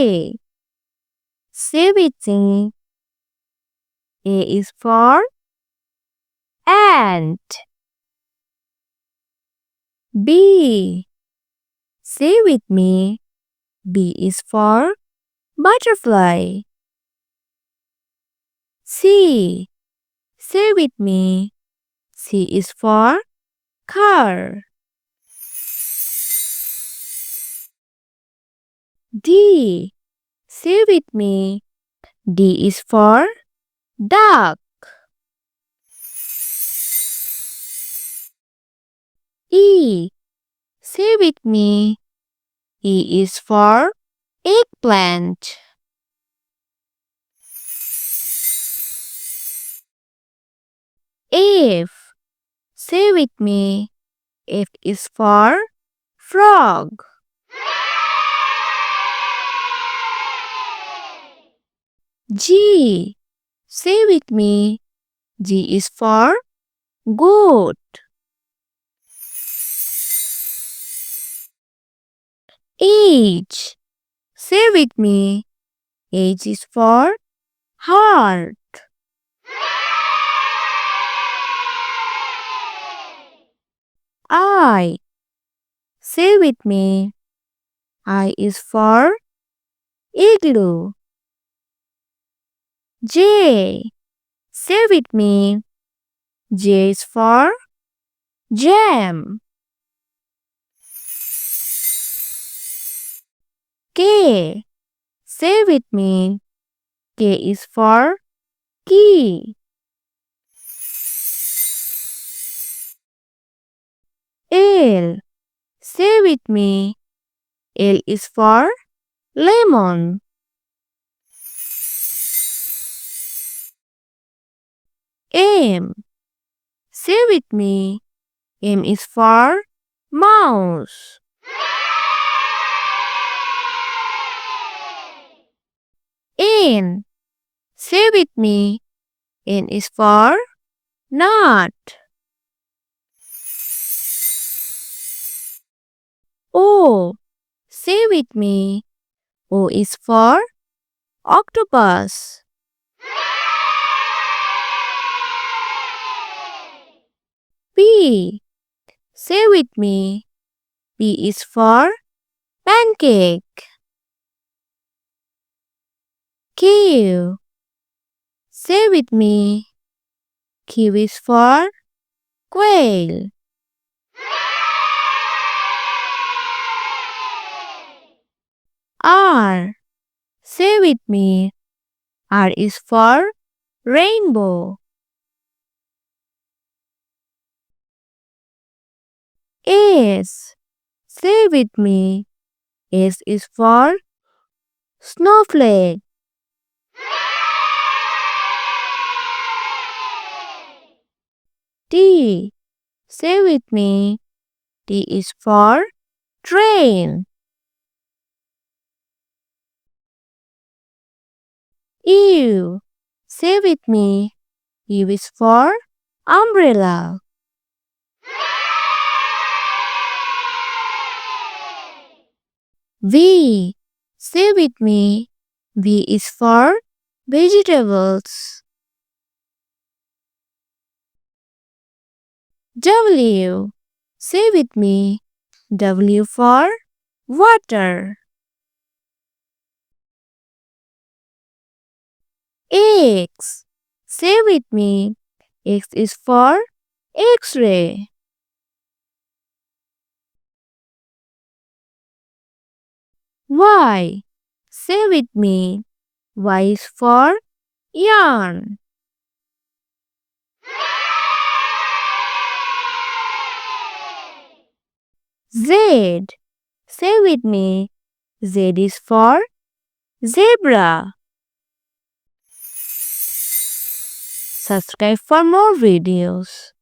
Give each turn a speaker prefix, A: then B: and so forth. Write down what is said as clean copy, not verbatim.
A: A. Say with me. A is for ant. B. Say with me. B is for butterfly. C. Say with me. C is for car. D. Say with me. D is for duck. E. Say with me. E is for eggplant. F. Say with me. F is for frog. G. Say with me. G is for goat. H. Say with me. H is for heart. I. Say with me. I is for igloo. J. Say with me. J is for jam. K. Say with me. K is for key. L. Say with me. L is for lemon. M. Say with me. M is for mouse. N. Say with me. N is for nut. O. Say with me. O is for octopus. P. Say with me. P is for pancake. Q. Say with me. Q is for quail. R. Say with me. R is for rainbow. S. Say with me. S is for snowflake. T. Say with me. T is for train. U. Say with me. U is for umbrella. V. Say with me. V is for vegetables. W. Say with me. W for water. X. Say with me. X is for X-ray. Y. Say with me. Y is for yarn. Z. Say with me. Z is for zebra. Subscribe for more videos.